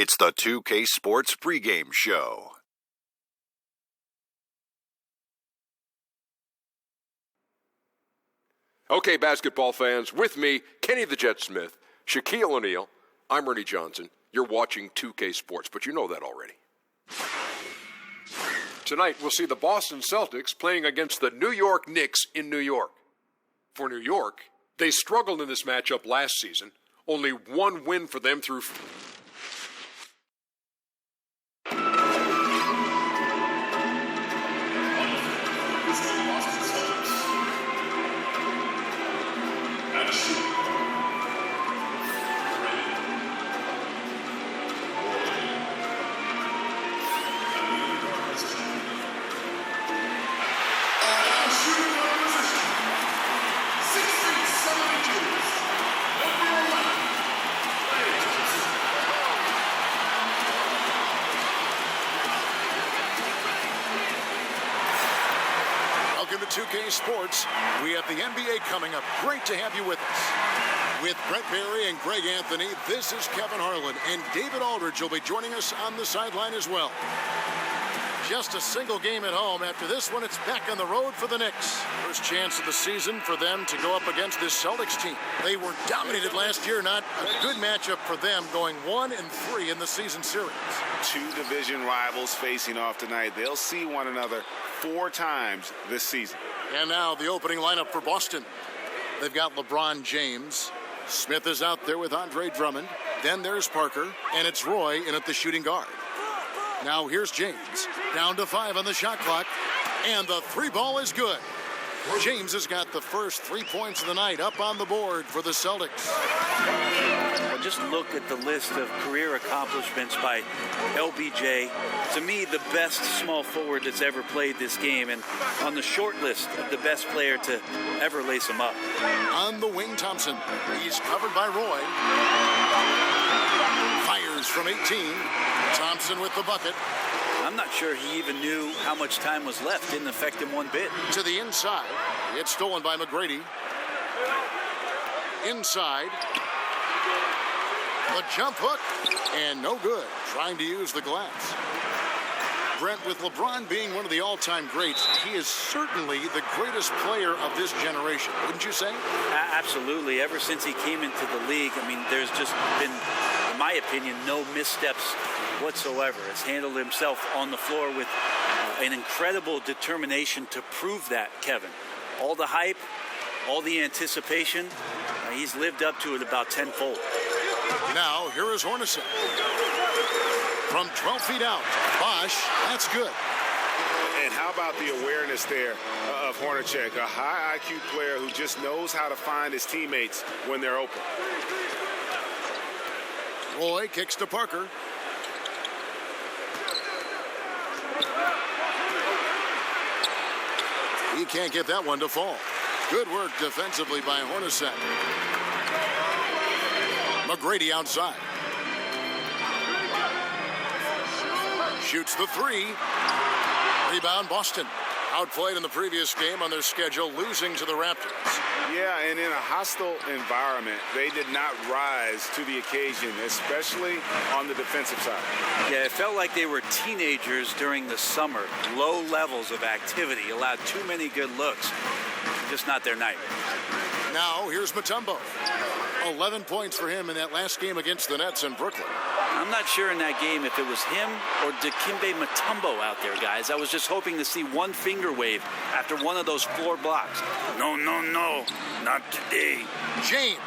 It's the 2K Sports pregame show. Okay, basketball fans, with me, Kenny the Jet Smith, Shaquille O'Neal, I'm Ernie Johnson. You're watching 2K Sports, but you know that already. Tonight, we'll see the Boston Celtics playing against the New York Knicks in New York. For New York, they struggled in this matchup last season. Only one win for them through... Welcome to 2K Sports. We have the NBA coming up. Great to have you with us. With Brett Barry and Greg Anthony, this is Kevin Harlan, and David Aldridge will be joining us on the sideline as well. Just a single game at home. After this one, it's back on the road for the Knicks. First chance of the season for them to go up against this Celtics team. They were dominated last year. Not a good matchup for them, going 1-3 in the season series. Two division rivals facing off tonight. They'll see one another 4 times this season. And now the opening lineup for Boston. They've got LeBron James. Smith is out there with Andre Drummond. Then there's Parker, and it's Roy in at the shooting guard. Now here's James, down to 5 on the shot clock, and the 3 ball is good. James has got the first 3 points of the night up on the board for the Celtics. Well, just look at the list of career accomplishments by LBJ. To me, the best small forward that's ever played this game, and on the short list of the best player to ever lace him up. On the wing, Thompson. He's covered by Roy. Fires from 18. Thompson with the bucket. I'm not sure he even knew how much time was left. Didn't affect him one bit. To the inside. It's stolen by McGrady. Inside. The jump hook. And no good. Trying to use the glass. Brent, with LeBron being one of the all-time greats, he is certainly the greatest player of this generation, wouldn't you say? Absolutely. Ever since he came into the league, I mean, there's just been, in my opinion, no missteps whatsoever. Has handled himself on the floor with an incredible determination to prove that, Kevin. All the hype, all the anticipation, he's lived up to it about tenfold. Now, here is Hornacek. From 12 feet out, Bosch, that's good. And how about the awareness there of Hornacek, a high IQ player who just knows how to find his teammates when they're open. Roy kicks to Parker. He can't get that one to fall. Good work defensively by Hornacek. McGrady outside. Shoots the 3. Rebound Boston. Outplayed in the previous game on their schedule, losing to the Raptors. Yeah, and in a hostile environment, they did not rise to the occasion, especially on the defensive side. Yeah, it felt like they were teenagers during the summer. Low levels of activity, allowed too many good looks. Just not their night. Now, here's Mutombo. 11 points for him in that last game against the Nets in Brooklyn. I'm not sure in that game if it was him or Dikembe Mutombo out there, guys. I was just hoping to see one finger wave after one of those 4 blocks. No, not today. James,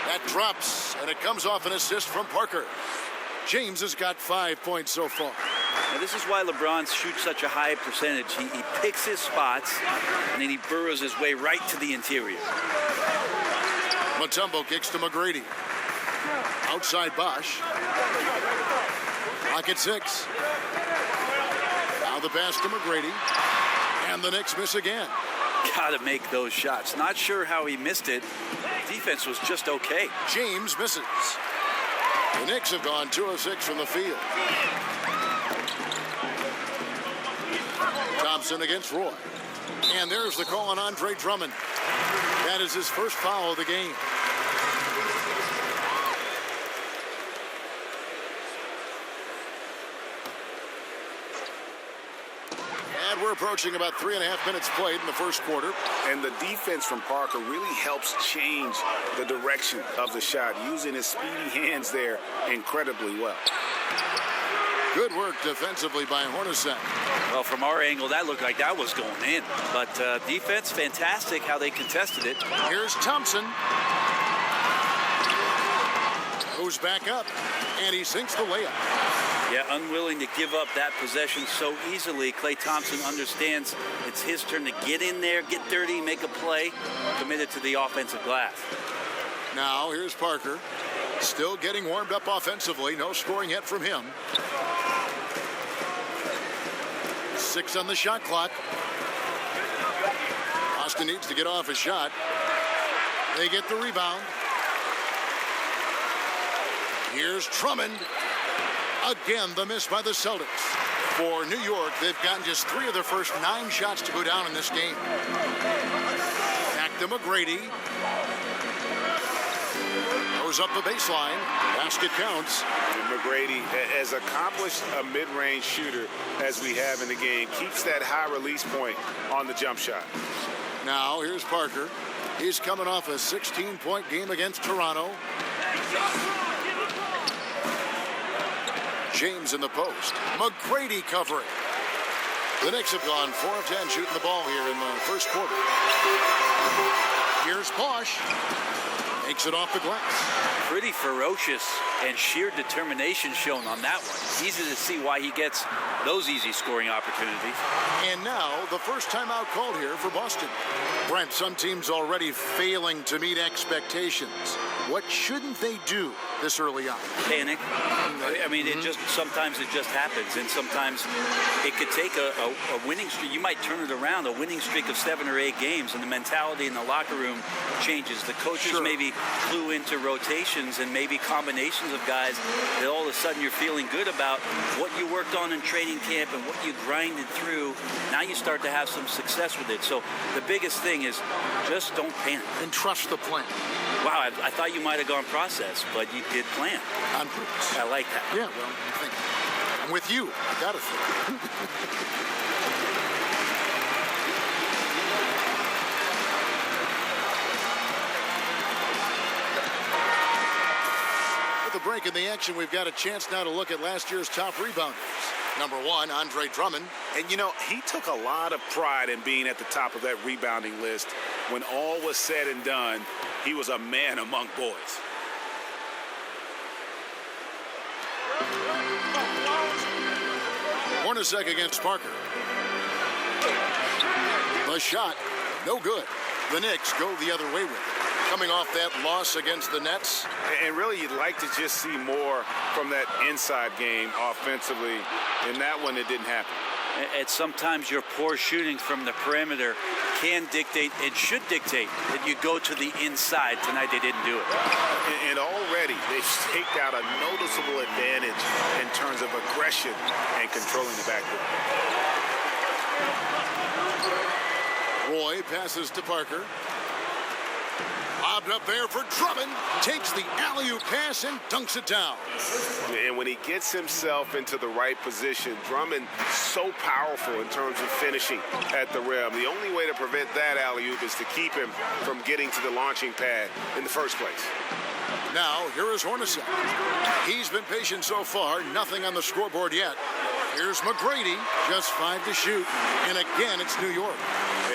that drops, and it comes off an assist from Parker. James has got 5 points so far. Now, this is why LeBron shoots such a high percentage. He picks his spots, and then he burrows his way right to the interior. Mutombo kicks to McGrady. Outside Bosch. Clock at 6. Now the pass to McGrady. And the Knicks miss again. Gotta make those shots. Not sure how he missed it. Defense was just okay. James misses. The Knicks have gone 2 of 6 from the field. Thompson against Roy. And there's the call on Andre Drummond. That is his first foul of the game. And we're approaching about 3.5 minutes played in the first quarter. And the defense from Parker really helps change the direction of the shot, using his speedy hands there incredibly well. Good work defensively by Hornacek. Well, from our angle, that looked like that was going in. But defense, fantastic how they contested it. Here's Thompson. Goes back up, and he sinks the layup. Yeah, unwilling to give up that possession so easily. Klay Thompson understands it's his turn to get in there, get dirty, make a play, committed to the offensive glass. Now, here's Parker. Still getting warmed up offensively. No scoring yet from him. 6 on the shot clock. Austin needs to get off a shot. They get the rebound. Here's Drummond. Again, the miss by the Celtics. For New York, they've gotten just 3 of their first 9 shots to go down in this game. Back to McGrady. Goes up the baseline. Basket counts. McGrady, as accomplished a mid-range shooter as we have in the game, keeps that high release point on the jump shot. Now, here's Parker. He's coming off a 16-point game against Toronto. James in the post. McGrady covering. The Knicks have gone 4 of 10 shooting the ball here in the first quarter. Here's Bosch. Makes it off the glass. Pretty ferocious and sheer determination shown on that one. Easy to see why he gets those easy scoring opportunities. And now the first timeout called here for Boston. Brent, some teams already failing to meet expectations. What shouldn't they do this early on? Panic. I mean, sometimes it just happens, and sometimes it could take a winning streak. You might turn it around, a winning streak of 7 or 8 games, and the mentality in the locker room changes. The coaches maybe clue into rotations and maybe combinations of guys that all of a sudden you're feeling good about what you worked on in training camp and what you grinded through. Now you start to have some success with it. So the biggest thing is just don't panic. And trust the plan. Wow, I thought you might have gone process, but you did plan. On purpose. I like that. Yeah, well, I think I'm with you. I got to think. With the break in the action, we've got a chance now to look at last year's top rebounders. Number 1, Andre Drummond. And, you know, he took a lot of pride in being at the top of that rebounding list. When all was said and done, he was a man among boys. Hornacek against Parker. The shot, no good. The Knicks go the other way with it. Coming off that loss against the Nets. And really, you'd like to just see more from that inside game offensively. In that one, it didn't happen. And sometimes your poor shooting from the perimeter can dictate, it should dictate, that you go to the inside. Tonight they didn't do it. And already they've staked out a noticeable advantage in terms of aggression and controlling the backcourt. Roy passes to Parker. Lobbed up there for Drummond. Takes the alley-oop pass and dunks it down. And when he gets himself into the right position, Drummond so powerful in terms of finishing at the rim. The only way to prevent that alley-oop is to keep him from getting to the launching pad in the first place. Now, here is Hornacek. He's been patient so far. Nothing on the scoreboard yet. Here's McGrady. Just 5 to shoot. And again, it's New York.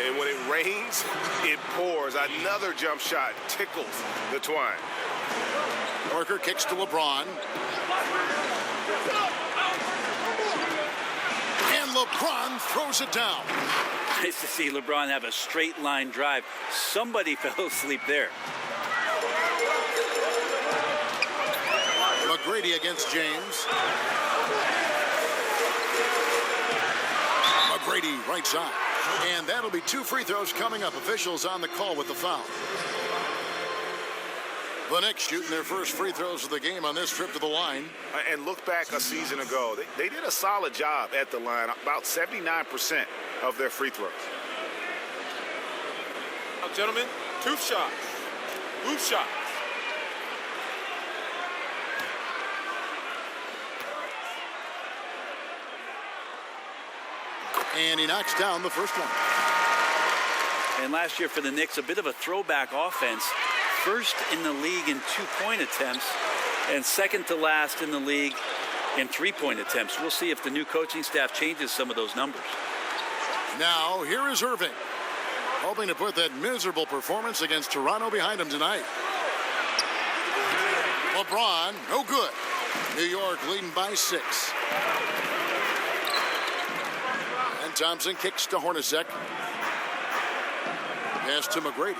And when it rains, it pours. Another jump shot tickles the twine. Parker kicks to LeBron. And LeBron throws it down. Nice to see LeBron have a straight line drive. Somebody fell asleep there. McGrady against James. McGrady right side. And that'll be 2 free throws coming up. Officials on the call with the foul. The Knicks shooting their first free throws of the game on this trip to the line. And look back a season ago. They did a solid job at the line. About 79% of their free throws. Now, gentlemen, 2 shots. Loose shots. And he knocks down the first one. And last year for the Knicks, a bit of a throwback offense. First in the league in 2-point attempts and second to last in the league in 3-point attempts. We'll see if the new coaching staff changes some of those numbers. Now, here is Irving, hoping to put that miserable performance against Toronto behind him tonight. LeBron, no good. New York leading by 6. And Thompson kicks to Hornacek. Pass to McGrady.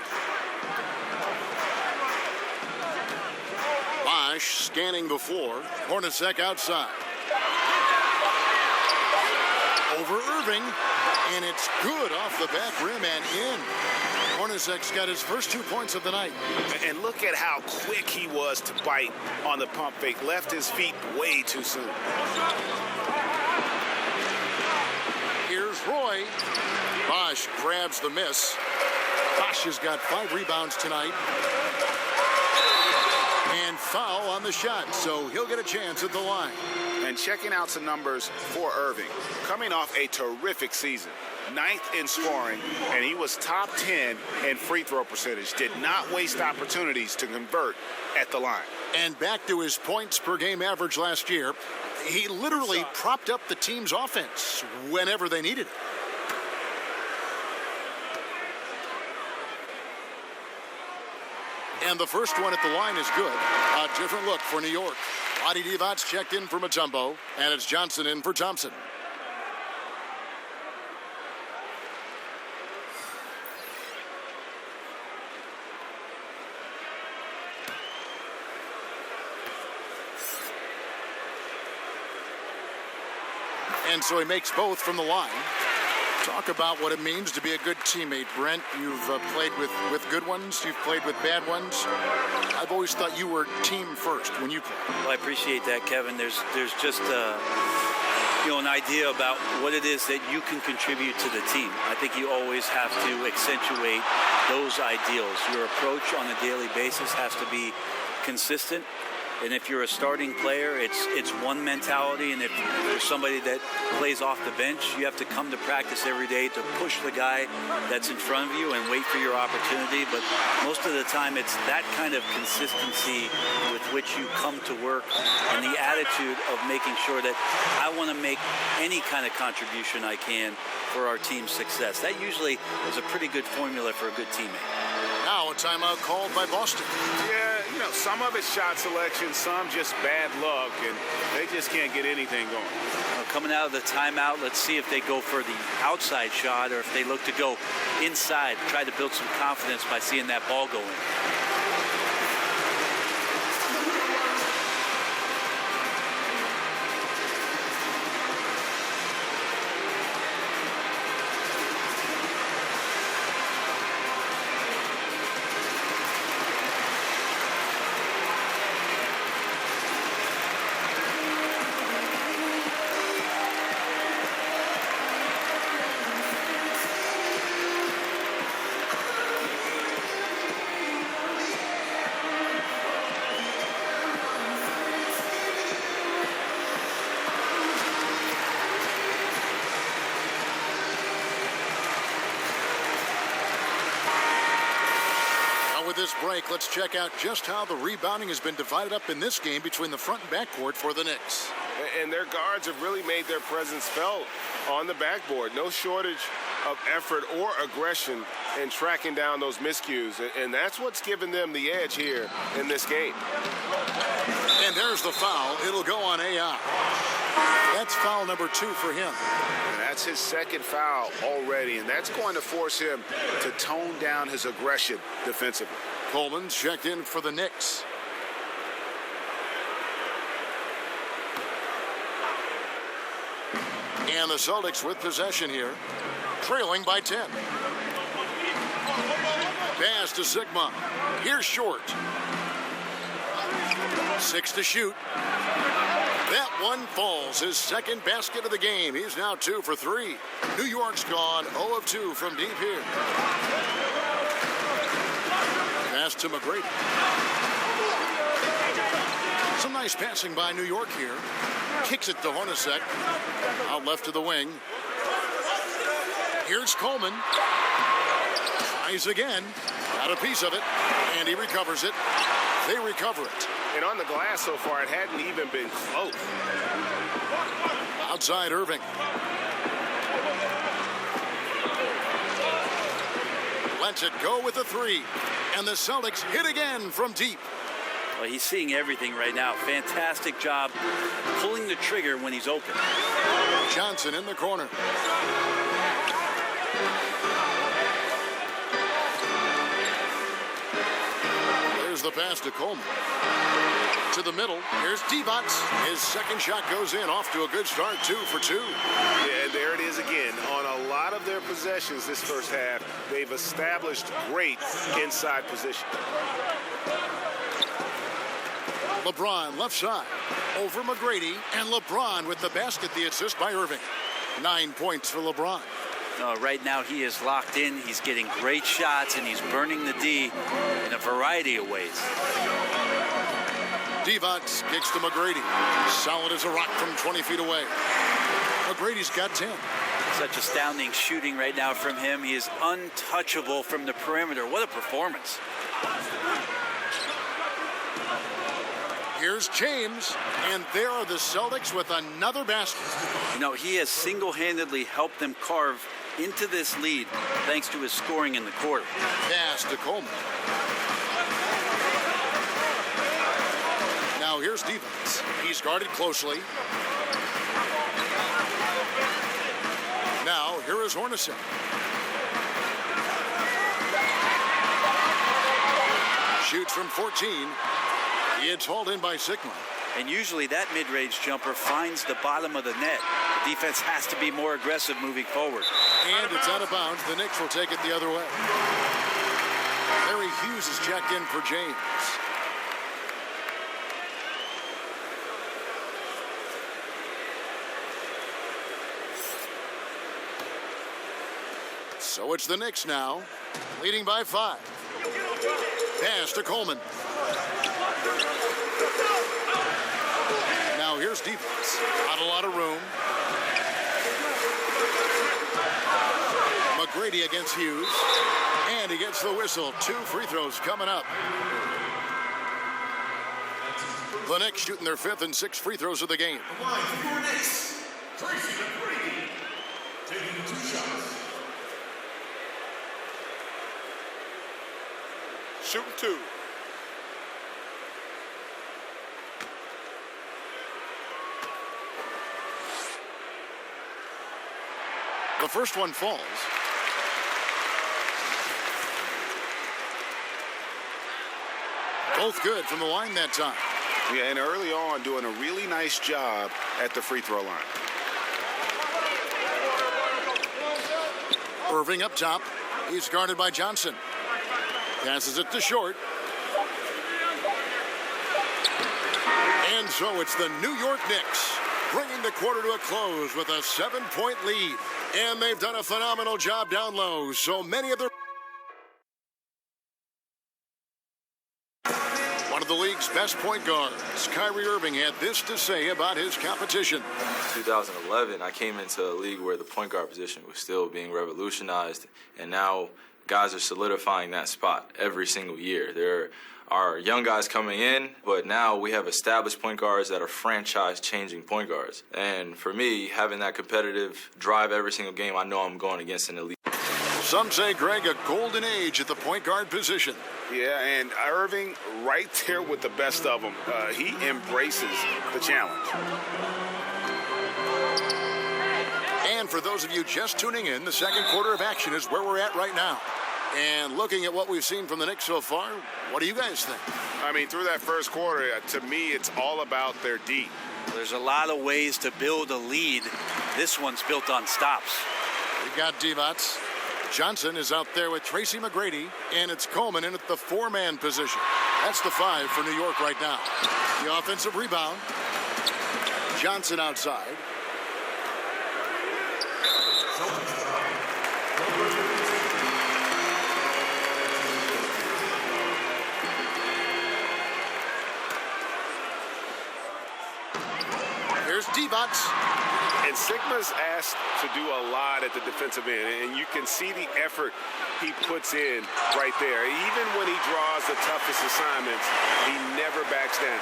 Bosch scanning the floor. Hornacek outside. Over Irving. And it's good off the back rim and in. Hornacek's got his first 2 points of the night. And look at how quick he was to bite on the pump fake. Left his feet way too soon. Here's Roy. Bosch grabs the miss. Bosch has got 5 rebounds tonight. And foul on the shot, so he'll get a chance at the line. And checking out some numbers for Irving. Coming off a terrific season. 9th in scoring, and he was top 10 in free throw percentage. Did not waste opportunities to convert at the line. And back to his points per game average last year, he literally propped up the team's offense whenever they needed it. And the first one at the line is good. A different look for New York. Adi Divac's checked in for Mutombo, and it's Johnson in for Thompson. And so he makes both from the line. Talk about what it means to be a good teammate, Brent. You've played with good ones. You've played with bad ones. I've always thought you were team first when you play. Well, I appreciate that, Kevin. There's just an idea about what it is that you can contribute to the team. I think you always have to accentuate those ideals. Your approach on a daily basis has to be consistent. And if you're a starting player, it's one mentality. And if you're somebody that plays off the bench, you have to come to practice every day to push the guy that's in front of you and wait for your opportunity. But most of the time, it's that kind of consistency with which you come to work and the attitude of making sure that I want to make any kind of contribution I can for our team's success. That usually is a pretty good formula for a good teammate. Now a timeout called by Boston. Yeah, some of it's shot selection, some just bad luck, and they just can't get anything going. Coming out of the timeout, let's see if they go for the outside shot or if they look to go inside, try to build some confidence by seeing that ball go in. With this break, let's check out just how the rebounding has been divided up in this game between the front and backcourt for the Knicks. And their guards have really made their presence felt on the backboard. No shortage of effort or aggression in tracking down those miscues. And that's what's given them the edge here in this game. And there's the foul. It'll go on AI. That's foul number 2 for him. And that's his second foul already, and that's going to force him to tone down his aggression defensively. Coleman checked in for the Knicks. And the Celtics with possession here, trailing by 10. Pass to Sigma. Here's Short. 6 to shoot. That one falls, his second basket of the game. He's now 2 for 3. New York's gone 0 of 2 from deep here. Pass to McGrady. Some nice passing by New York here. Kicks it to Hornacek. Out left to the wing. Here's Coleman. Tries again. Got a piece of it. And he recovers it. They recover it. And on the glass so far, it hadn't even been close. Outside Irving. Lets it go with a three. And the Celtics hit again from deep. Well, he's seeing everything right now. Fantastic job pulling the trigger when he's open. Johnson in the corner. There's the pass to Coleman. To the middle. Here's Divac. His second shot goes in. Off to a good start. 2 for 2. Yeah, there it is again. On a lot of their possessions this first half, they've established great inside position. LeBron left side. Over McGrady. And LeBron with the basket. The assist by Irving. 9 points for LeBron. Right now he is locked in. He's getting great shots, and he's burning the D in a variety of ways. Divac kicks to McGrady. Solid as a rock from 20 feet away. McGrady's got 10. Such astounding shooting right now from him. He is untouchable from the perimeter. What a performance. Here's James, and there are the Celtics with another basket. He has single-handedly helped them carve into this lead thanks to his scoring in the quarter. Pass to Coleman. Now here's Divac. He's guarded closely. Now here is Hornacek. Shoots from 14. It's hauled in by Sigma. And usually that mid-range jumper finds the bottom of the net. The defense has to be more aggressive moving forward. And it's out of bounds. The Knicks will take it the other way. Larry Hughes is checked in for James. So it's the Knicks now, leading by 5. Pass to Coleman. Now here's Divac. Not a lot of room. McGrady against Hughes. And he gets the whistle. 2 free throws coming up. The Knicks shooting their 5th and 6th free throws of the game. Shooting 2. The first one falls. Both good from the line that time. Yeah, and early on doing a really nice job at the free throw line. Irving up top. He's guarded by Johnson. Passes it to short. And so it's the New York Knicks bringing the quarter to a close with a 7-point lead. And they've done a phenomenal job down low. So many of their... One of the league's best point guards, Kyrie Irving, had this to say about his competition. 2011, I came into a league where the point guard position was still being revolutionized, and now guys are solidifying that spot every single year. There are young guys coming in, but now we have established point guards that are franchise-changing point guards. And for me, having that competitive drive every single game, I know I'm going against an elite. Some say, Greg, a golden age at the point guard position. Yeah, and Irving right there with the best of them. He embraces the challenge. And for those of you just tuning in, the second quarter of action is where we're at right now. And looking at what we've seen from the Knicks so far, what do you guys think? I mean, through that first quarter, to me, it's all about their D. There's a lot of ways to build a lead. This one's built on stops. We've got Divac. Johnson is out there with Tracy McGrady, and it's Coleman in at the 4-man position. That's the 5 for New York right now. The offensive rebound. Johnson outside. Here's Divac. And Sigma's asked to do a lot at the defensive end, and you can see the effort he puts in right there. Even when he draws the toughest assignments, he never backs down.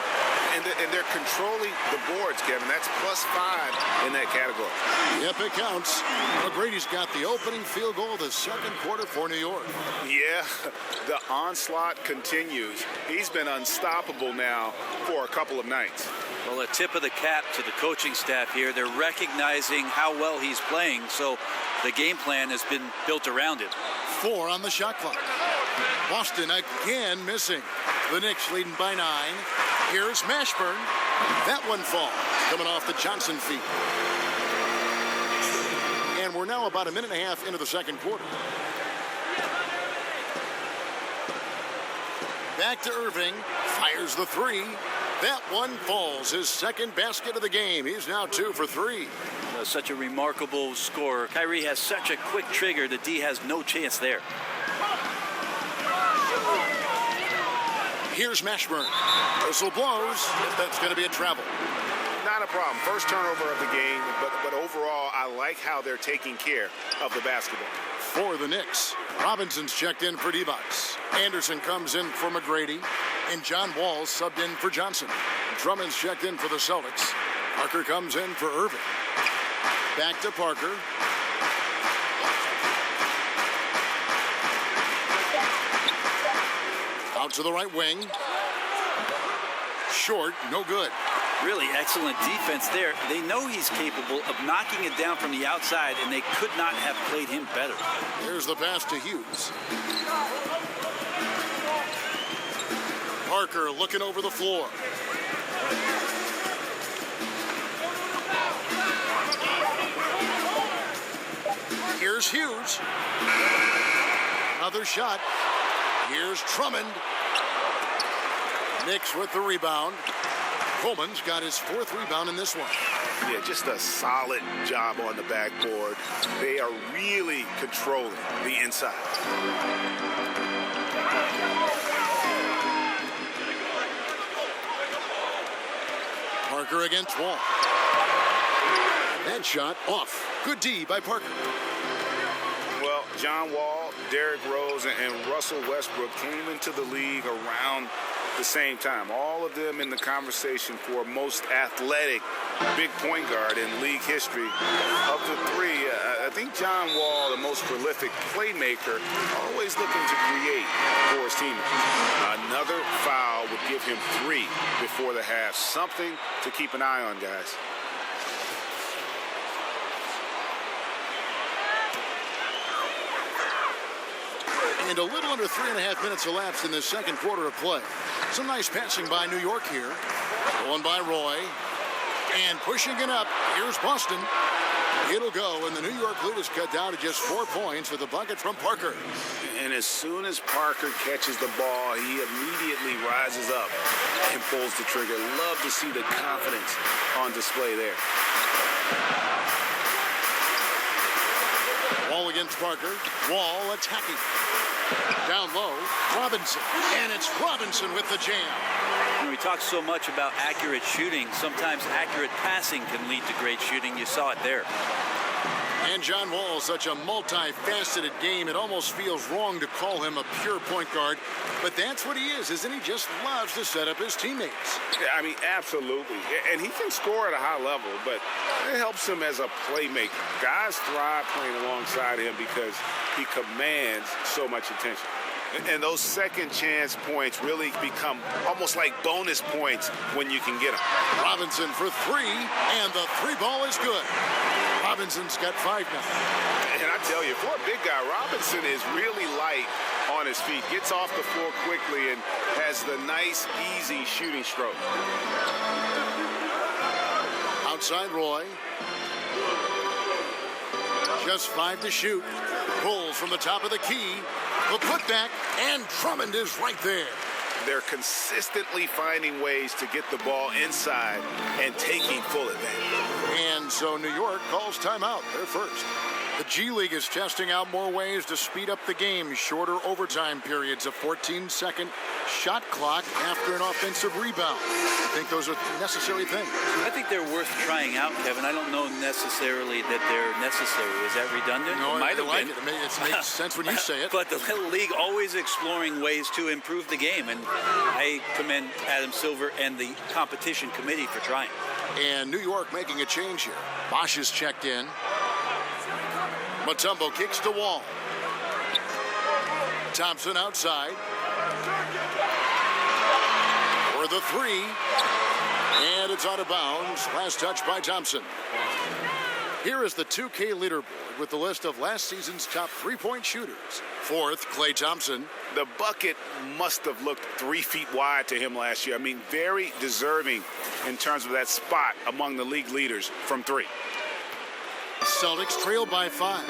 And they're controlling the boards, Kevin. That's +5 in that category. Yep, it counts. McGrady's got the opening field goal of the second quarter for New York. Yeah, the onslaught continues. He's been unstoppable now for a couple of nights. Well, a tip of the cap to the coaching staff here. They're recognizing how well he's playing, so the game plan has been built around it. 4 on the shot clock. Boston again missing. The Knicks leading by 9. Here's Mashburn. That one falls, coming off the Johnson feet. And we're now about a minute and a half into the second quarter. Back to Irving. Fires the 3. That one falls. His second basket of the game. He's now 2 for 3. Such a remarkable scorer. Kyrie has such a quick trigger that D has no chance there. Here's Mashburn. Whistle blows. That's going to be a travel. Not a problem. First turnover of the game, but overall, I like how they're taking care of the basketball. For the Knicks, Robinson's checked in for D-Bucks. Anderson comes in for McGrady, and John Wall subbed in for Johnson. Drummond's checked in for the Celtics. Parker comes in for Irving. Back to Parker. Out to the right wing. Short, no good. Really excellent defense there. They know he's capable of knocking it down from the outside, and they could not have played him better. Here's the pass to Hughes. Parker looking over the floor. Here's Hughes. Another shot. Here's Drummond. Knicks with the rebound. Coleman's got his 4th rebound in this one. Yeah, just a solid job on the backboard. They are really controlling the inside. Parker against Wall. That shot off. Good D by Parker. Well, John Wall, Derrick Rose, and Russell Westbrook came into the league around the same time. All of them in the conversation for most athletic big point guard in league history. Of the 3, I think John Wall, the most prolific playmaker, always looking to create for his teammates. Another foul would give him 3 before the half. Something to keep an eye on, guys. And a little under 3.5 minutes elapsed in this second quarter of play. Some nice passing by New York here. Going by Roy. And pushing it up. Here's Boston. It'll go, and the New York lead is cut down to just 4 points with a bucket from Parker. And as soon as Parker catches the ball, he immediately rises up and pulls the trigger. Love to see the confidence on display there. Wall against Parker. Wall attacking. Down low, Robinson. And it's Robinson with the jam. We talk so much about accurate shooting. Sometimes accurate passing can lead to great shooting. You saw it there. And John Wall, such a multifaceted game, it almost feels wrong to call him a pure point guard. But that's what he is, isn't he? Just loves to set up his teammates. Yeah, I mean, absolutely. And he can score at a high level, but it helps him as a playmaker. Guys thrive playing alongside him because he commands so much attention. And those second chance points really become almost like bonus points when you can get them. Robinson for 3, and the 3 ball is good. Robinson's got 5 now. And I tell you, for a big guy, Robinson is really light on his feet. Gets off the floor quickly and has the nice, easy shooting stroke. Outside Roy. Just 5 to shoot. Pulls from the top of the key. The putback, and Drummond is right there. They're consistently finding ways to get the ball inside and taking full advantage. And so New York calls timeout. They're first. The G League is testing out more ways to speed up the game. Shorter overtime periods, a 14-second shot clock after an offensive rebound. I think those are necessary things. I think they're worth trying out, Kevin. I don't know necessarily that they're necessary. Is that redundant? No, it might I have like been. it. It makes sense when you say it. But the Little League always exploring ways to improve the game, and I commend Adam Silver and the competition committee for trying. And New York making a change here. Bosch is checked in. Mutombo kicks to Wall. Thompson outside. For the three. And it's out of bounds. Last touch by Thompson. Here is the 2K leaderboard with the list of last season's top three-point shooters. Fourth, Klay Thompson. The bucket must have looked 3 feet wide to him last year. I mean, very deserving in terms of that spot among the league leaders from three. Celtics trail by 5.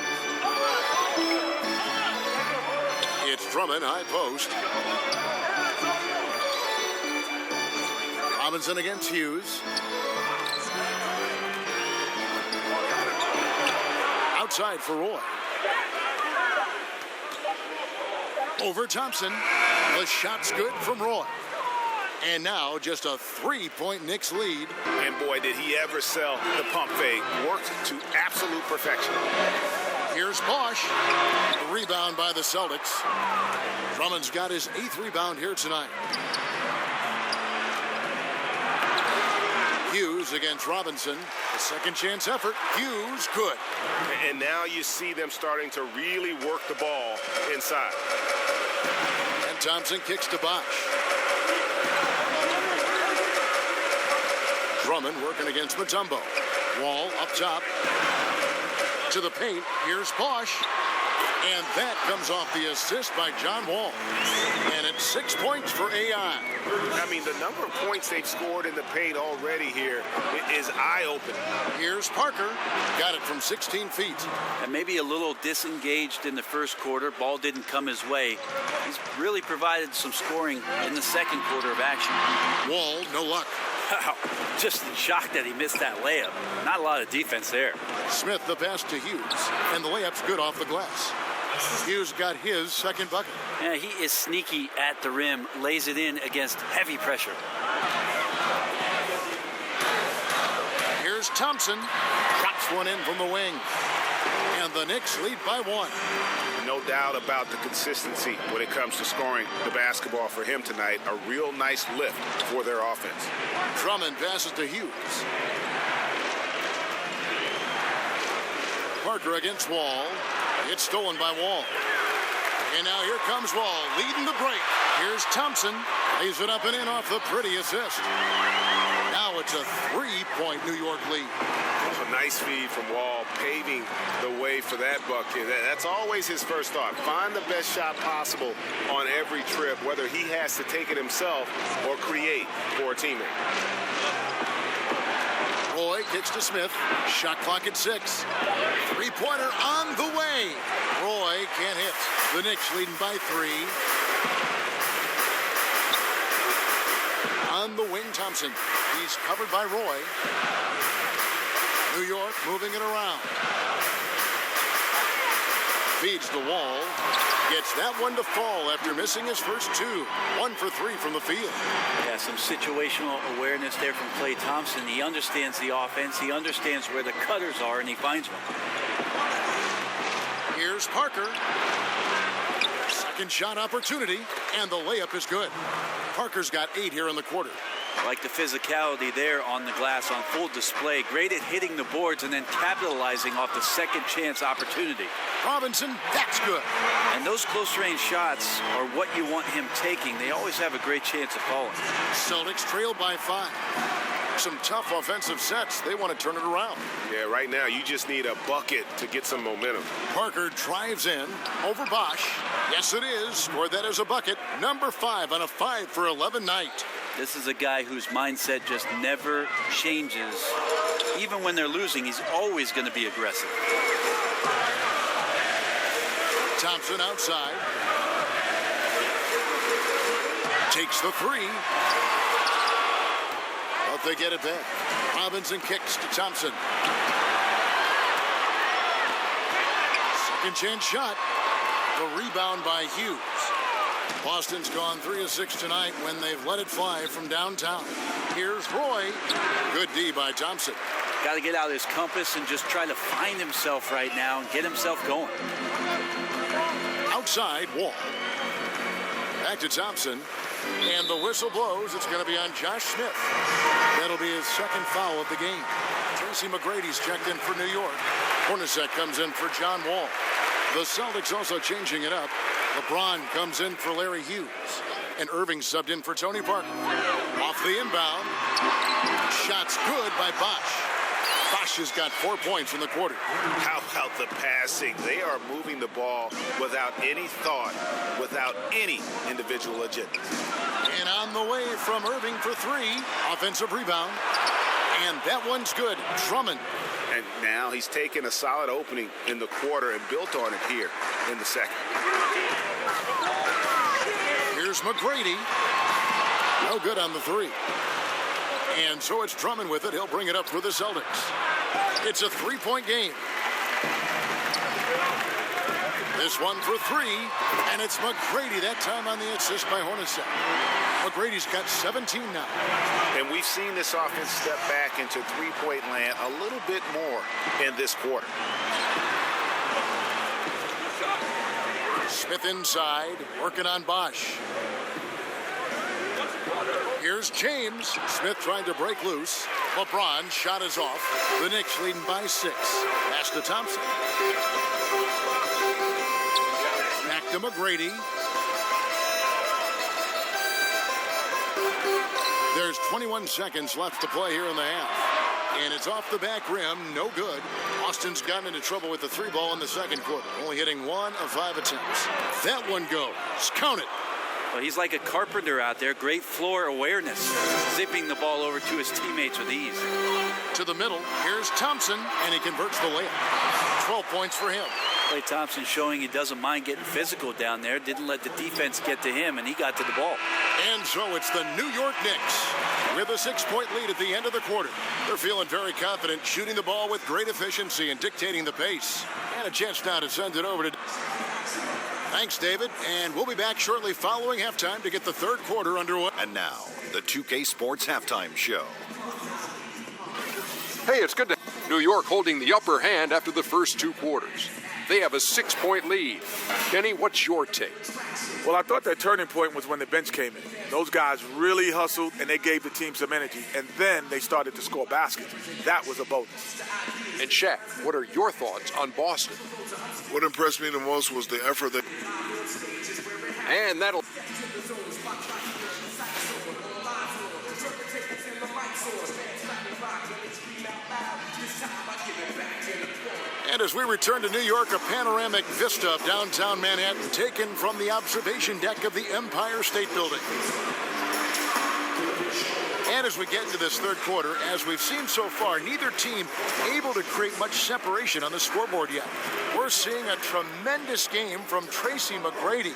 It's Drummond, high post. Robinson against Hughes. Outside for Roy. Over Thompson. The shot's good from Roy. And now just a 3-point Knicks lead. And boy, did he ever sell the pump fake. Worked to absolute perfection. Here's Bosch. A rebound by the Celtics. Drummond's got his 8th rebound here tonight. Hughes against Robinson. A second chance effort. Hughes good. And now you see them starting to really work the ball inside. And Thompson kicks to Bosch. Drummond working against Mutombo. Wall up top. To the paint. Here's Bosch. And that comes off the assist by John Wall. And it's 6 points for AI. I mean, the number of points they've scored in the paint already here is eye-opening. Here's Parker. Got it from 16 feet. And maybe a little disengaged in the first quarter. Ball didn't come his way. He's really provided some scoring in the second quarter of action. Wall, no luck. Wow, just in shock that he missed that layup. Not a lot of defense there. Smith the pass to Hughes. And the layup's good off the glass. Hughes got his second bucket. Yeah, he is sneaky at the rim, lays it in against heavy pressure. Here's Thompson. Drops one in from the wing. And the Knicks lead by 1. No doubt about the consistency when it comes to scoring the basketball for him tonight. A real nice lift for their offense. Drummond passes to Hughes. Parker against Wall. It's stolen by Wall. And now here comes Wall, leading the break. Here's Thompson. Lays it up and in off the pretty assist. Now it's a 3-point New York lead. A nice feed from Wall, paving the way for that bucket. That's always his first thought. Find the best shot possible on every trip, whether he has to take it himself or create for a teammate. Roy kicks to Smith. Shot clock at 6. Three-pointer on the way. Roy can't hit. The Knicks leading by 3. On the wing, Thompson. He's covered by Roy. New York moving it around. Feeds the Wall. Gets that one to fall after missing his first 2. 1 for 3 from the field. Yeah, some situational awareness there from Klay Thompson. He understands the offense. He understands where the cutters are, and he finds one. Here's Parker. Second shot opportunity, and the layup is good. Parker's got 8 here in the quarter. Like the physicality there on the glass on full display. Great at hitting the boards and then capitalizing off the second chance opportunity. Robinson, that's good. And those close range shots are what you want him taking. They always have a great chance of falling. Celtics trail by 5. Some tough offensive sets. They want to turn it around. Yeah, right now you just need a bucket to get some momentum. Parker drives in over Bosch. Yes, it is. Scored that as a bucket. Number 5 on a 5 for 11 night. This is a guy whose mindset just never changes. Even when they're losing, he's always going to be aggressive. Thompson outside. Takes the 3. But they get it back. Robinson kicks to Thompson. Second chance shot. The rebound by Hughes. Boston's gone 3 of 6 tonight when they've let it fly from downtown. Here's Roy. Good D by Thompson. Got to get out of his compass and just try to find himself right now and get himself going. Outside, Wall. Back to Thompson. And the whistle blows. It's going to be on Josh Smith. That'll be his second foul of the game. Tracy McGrady's checked in for New York. Hornacek comes in for John Wall. The Celtics also changing it up. LeBron comes in for Larry Hughes. And Irving subbed in for Tony Parker. Off the inbound. Shots good by Bosch. Bosch has got 4 points in the quarter. How about the passing? They are moving the ball without any thought, without any individual agenda. And on the way from Irving for 3. Offensive rebound. And that one's good. Drummond. And now he's taken a solid opening in the quarter and built on it here in the second. Here's McGrady. No good on the 3. And so it's Drummond with it. He'll bring it up for the Celtics. It's a 3-point game. This one for 3. And it's McGrady that time on the assist by Hornacek. McGrady's got 17 now. And we've seen this offense step back into three-point land a little bit more in this quarter. Smith inside, working on Bosch. Here's James. Smith trying to break loose. LeBron shot is off. The Knicks leading by 6. Pass to Thompson. Back to McGrady. There's 21 seconds left to play here in the half. And it's off the back rim. No good. Austin's gotten into trouble with the 3 ball in the second quarter. Only hitting 1 of 5 attempts. That one goes. Count it. Well, he's like a carpenter out there. Great floor awareness. Zipping the ball over to his teammates with ease. To the middle. Here's Thompson. And he converts the layup. 12 points for him. Klay Thompson showing he doesn't mind getting physical down there. Didn't let the defense get to him, and he got to the ball. And so it's the New York Knicks with a 6-point lead at the end of the quarter. They're feeling very confident, shooting the ball with great efficiency and dictating the pace. And a chance now to send it over to... Thanks, David. And we'll be back shortly following halftime to get the third quarter underway. And now, the 2K Sports Halftime Show. Hey, it's good to have New York holding the upper hand after the first 2 quarters. They have a 6-point lead. Kenny, what's your take? Well, I thought that turning point was when the bench came in. Those guys really hustled, and they gave the team some energy. And then they started to score baskets. That was a bonus. And Shaq, what are your thoughts on Boston? What impressed me the most was the effort that... And that'll... And as we return to New York, a panoramic vista of downtown Manhattan taken from the observation deck of the Empire State Building. And as we get into this third quarter, as we've seen so far, neither team able to create much separation on the scoreboard yet. We're seeing a tremendous game from Tracy McGrady.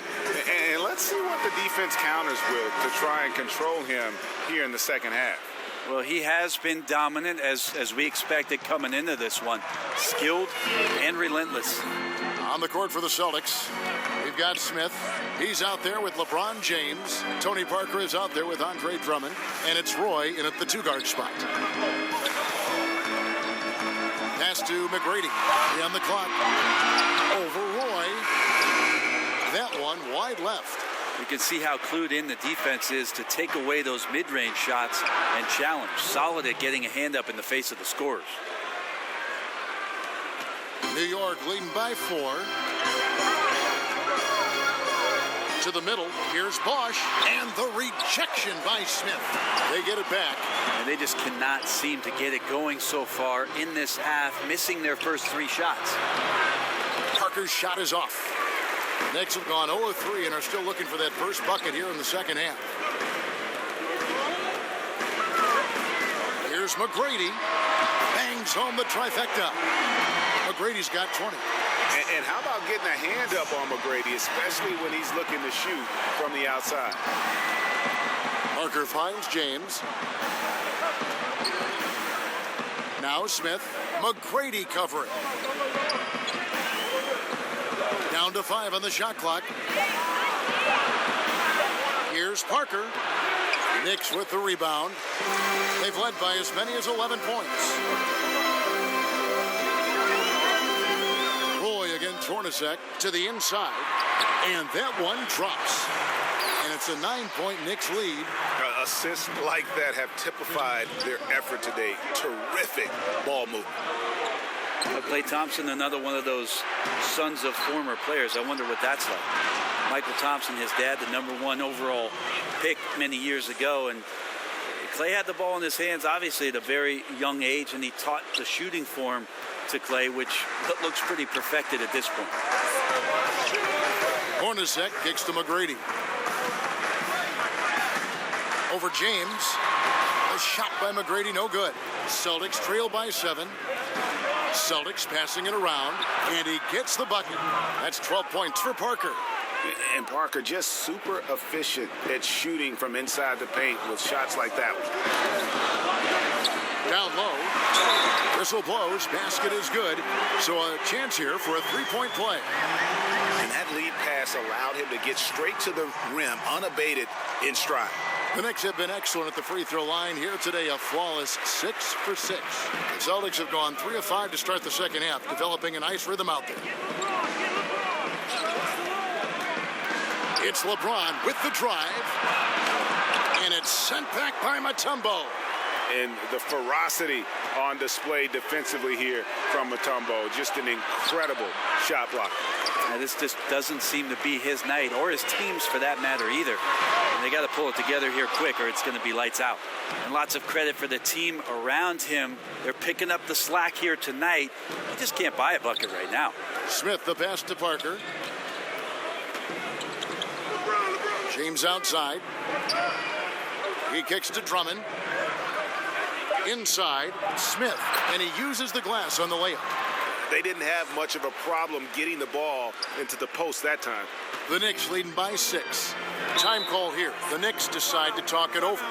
And let's see what the defense counters with to try and control him here in the second half. Well, he has been dominant as we expected coming into this one. Skilled and relentless. On the court for the Celtics, we've got Smith. He's out there with LeBron James. Tony Parker is out there with Andre Drummond. And it's Roy in at the 2-guard spot. Pass to McGrady. 3 on the clock. Over Roy. That one wide left. You can see how clued in the defense is to take away those mid-range shots and challenge. Solid at getting a hand up in the face of the scorers. New York leading by 4. To the middle, here's Bosch, and the rejection by Smith. They get it back. And they just cannot seem to get it going so far in this half, missing their first 3 shots. Parker's shot is off. Knicks have gone 0 of 3 and are still looking for that first bucket here in the second half. Here's McGrady. Bangs home the trifecta. McGrady's got 20. And how about getting a hand up on McGrady, especially when he's looking to shoot from the outside? Parker finds James. Now Smith. McGrady covering. Down to 5 on the shot clock. Here's Parker. Knicks with the rebound. They've led by as many as 11 points. Roy against Hornacek to the inside. And that one drops. And it's a 9-point Knicks lead. Assists like that have typified their effort today. Terrific ball movement. Klay Thompson, another one of those sons of former players. I wonder what that's like. Michael Thompson, his dad, the #1 overall pick many years ago. And Klay had the ball in his hands, obviously, at a very young age, and he taught the shooting form to Klay, which looks pretty perfected at this point. Hornacek kicks to McGrady. Over James. A shot by McGrady, no good. Celtics trail by 7. Celtics passing it around, and he gets the bucket. That's 12 points for Parker. And Parker just super efficient at shooting from inside the paint with shots like that one. Down low. Whistle blows. Basket is good. So a chance here for a 3-point play. And that lead pass allowed him to get straight to the rim unabated in stride. The Knicks have been excellent at the free throw line here today, a flawless 6 for 6. The Celtics have gone 3 of 5 to start the second half, developing a nice rhythm out there. It's LeBron with the drive, and it's sent back by Mutombo. And the ferocity on display defensively here from Mutombo. Just an incredible shot block. Now, this just doesn't seem to be his night, or his team's for that matter either. And they got to pull it together here quick, or it's going to be lights out. And lots of credit for the team around him. They're picking up the slack here tonight. You just can't buy a bucket right now. Smith, the pass to Parker. James outside. He kicks to Drummond. Inside, Smith, and he uses the glass on the layup. They didn't have much of a problem getting the ball into the post that time. The Knicks leading by 6. Time call here. The Knicks decide to talk it over.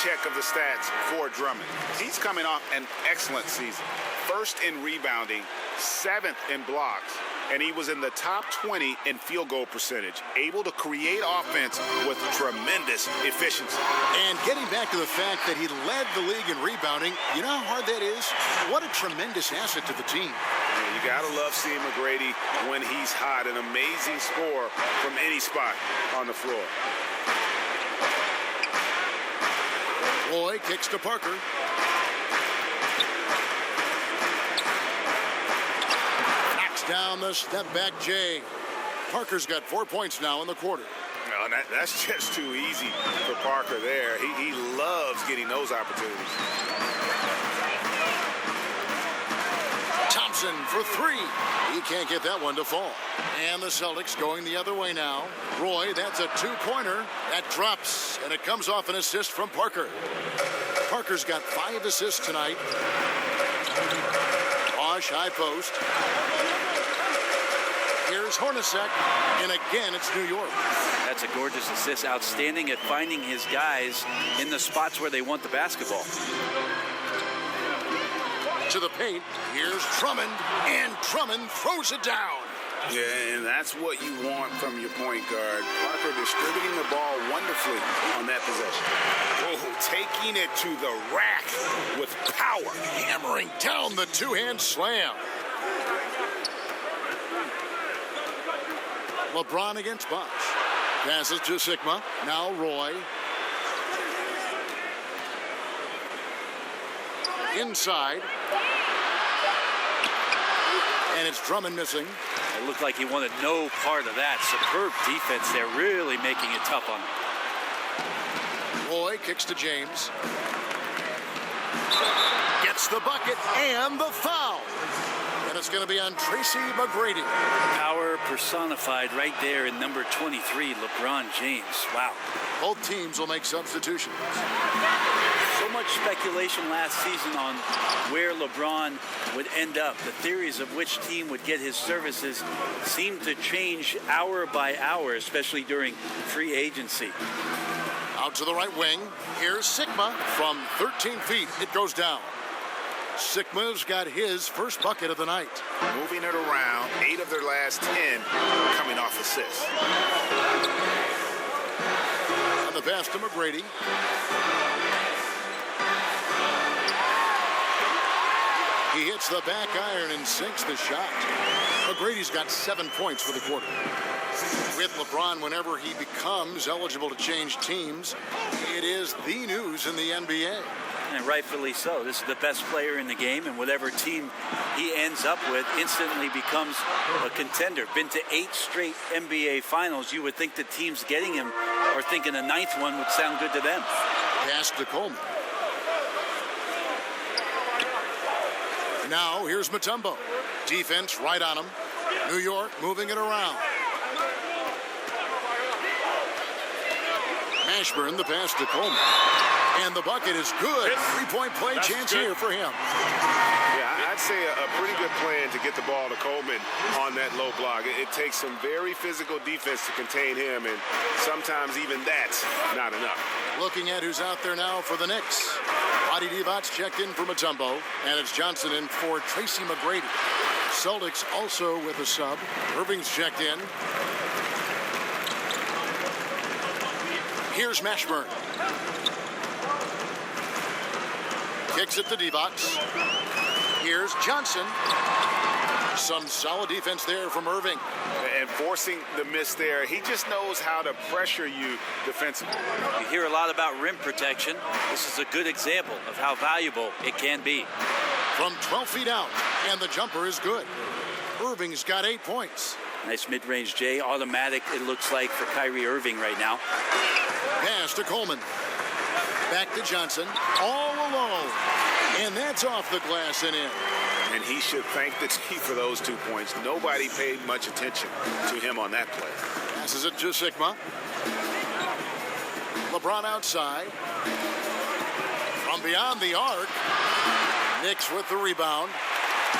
Check of the stats for Drummond. He's coming off an excellent season. 1st in rebounding, 7th in blocks, and he was in the top 20 in field goal percentage. Able to create offense with tremendous efficiency. And getting back to the fact that he led the league in rebounding, you know how hard that is? What a tremendous asset to the team. Yeah, you gotta love seeing McGrady when he's hot. An amazing score from any spot on the floor. Roy kicks to Parker. Knocks down the step back Jay. Parker's got 4 points now in the quarter. No, that's just too easy for Parker there. He loves getting those opportunities. Thompson for 3. He can't get that one to fall. And the Celtics going the other way now. Roy, that's a 2-pointer. That drops, and it comes off an assist from Parker. Parker's got 5 assists tonight. Bosch, high post. Here's Hornacek, and again, it's New York. That's a gorgeous assist. Outstanding at finding his guys in the spots where they want the basketball. To the paint, here's Drummond, and Drummond throws it down. Yeah, and that's what you want from your point guard. Parker distributing the ball wonderfully on that possession. Oh, taking it to the rack with power. Hammering down the 2-hand slam. LeBron against Bosch. Passes to Sigma. Now Roy. Inside. And it's Drummond missing. It looked like he wanted no part of that. Superb defense there, really making it tough on him. Roy kicks to James. Gets the bucket and the foul. And it's going to be on Tracy McGrady. Power personified right there in number 23, LeBron James. Wow. Both teams will make substitutions. So much much speculation last season on where LeBron would end up. The theories of which team would get his services seemed to change hour by hour, especially during free agency. Out to the right wing. Here's Sigma from 13 feet. It goes down. Sigma's got his first bucket of the night. Moving it around, 8 of their last 10 coming off assists. And the pass to McGrady. He hits the back iron and sinks the shot. McGrady's got 7 points for the quarter. With LeBron, whenever he becomes eligible to change teams, it is the news in the NBA. And rightfully so. This is the best player in the game, and whatever team he ends up with instantly becomes a contender. Been to 8 straight NBA finals. You would think the teams getting him are thinking a 9th one would sound good to them. Pass to Coleman. Now here's Mutombo. Defense right on him. New York moving it around. Mashburn, the pass to Coleman. And the bucket is good. 3-point play chance here for him. Yeah, I'd say a pretty good plan to get the ball to Coleman on that low block. It takes some very physical defense to contain him, and sometimes even that's not enough. Looking at who's out there now for the Knicks. Adi Divac's checked in for Mutombo, and it's Johnson in for Tracy McGrady. Celtics also with a sub. Irving's checked in. Here's Mashburn. Kicks it to Divac. Here's Johnson. Some solid defense there from Irving. And forcing the miss there, he just knows how to pressure you defensively. You hear a lot about rim protection. This is a good example of how valuable it can be. From 12 feet out, and the jumper is good. Irving's got 8 points. Nice mid-range J. Automatic, it looks like, for Kyrie Irving right now. Pass to Coleman. Back to Johnson. All alone. And that's off the glass and in. And he should thank the team for those 2 points. Nobody paid much attention to him on that play. Passes it to Sigma. LeBron outside. From beyond the arc. Knicks with the rebound.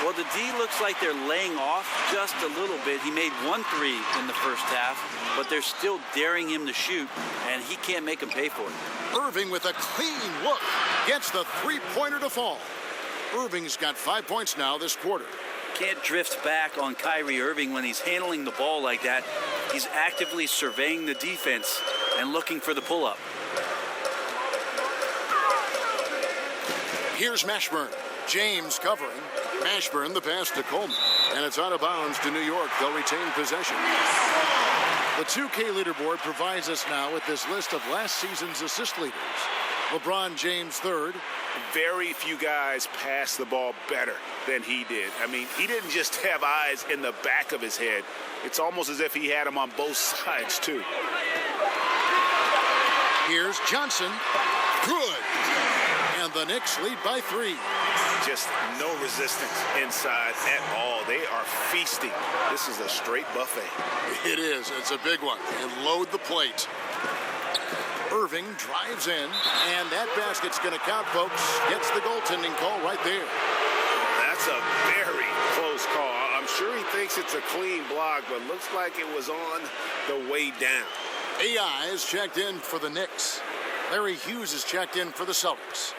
Well, the D looks like they're laying off just a little bit. He made 1 3 in the first half, but they're still daring him to shoot, and he can't make them pay for it. Irving with a clean look gets the 3-pointer to fall. Irving's got 5 points now this quarter. Can't drift back on Kyrie Irving when he's handling the ball like that. He's actively surveying the defense and looking for the pull-up. Here's Mashburn. James covering. Mashburn, the pass to Coleman. And it's out of bounds to New York. They'll retain possession. The 2K leaderboard provides us now with this list of last season's assist leaders. LeBron James third. Very few guys pass the ball better than he did. I mean, he didn't just have eyes in the back of his head. It's almost as if he had them on both sides, too. Here's Johnson. Good. And the Knicks lead by 3. Just no resistance inside at all. They are feasting. This is a straight buffet. It is. It's a big one. And load the plate. Irving drives in, and that basket's going to count, folks. Gets the goaltending call right there. That's a very close call. I'm sure he thinks it's a clean block, but looks like it was on the way down. AI is checked in for the Knicks. Larry Hughes is checked in for the Celtics.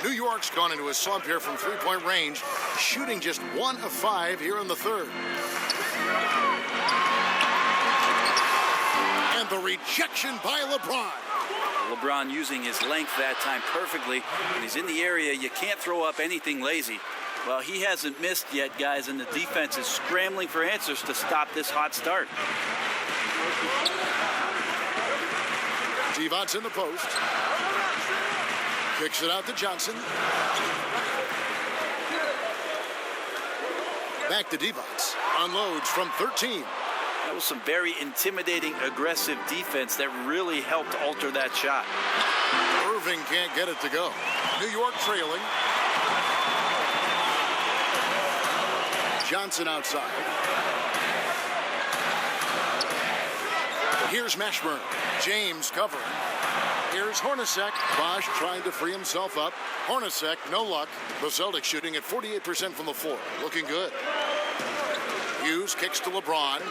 New York's gone into a slump here from 3-point range, shooting just 1 of 5 here in the third. And the rejection by LeBron. LeBron using his length that time perfectly. When he's in the area, you can't throw up anything lazy. Well, he hasn't missed yet, guys, and the defense is scrambling for answers to stop this hot start. Divac's in the post. Kicks it out to Johnson. Back to Divac. Unloads from 13. That was some very intimidating, aggressive defense that really helped alter that shot. Irving can't get it to go. New York trailing. Johnson outside. Here's Mashburn. James covering. Here's Hornacek. Bosch trying to free himself up. Hornacek, no luck. The Celtics shooting at 48% from the floor. Looking good. Hughes kicks to LeBron.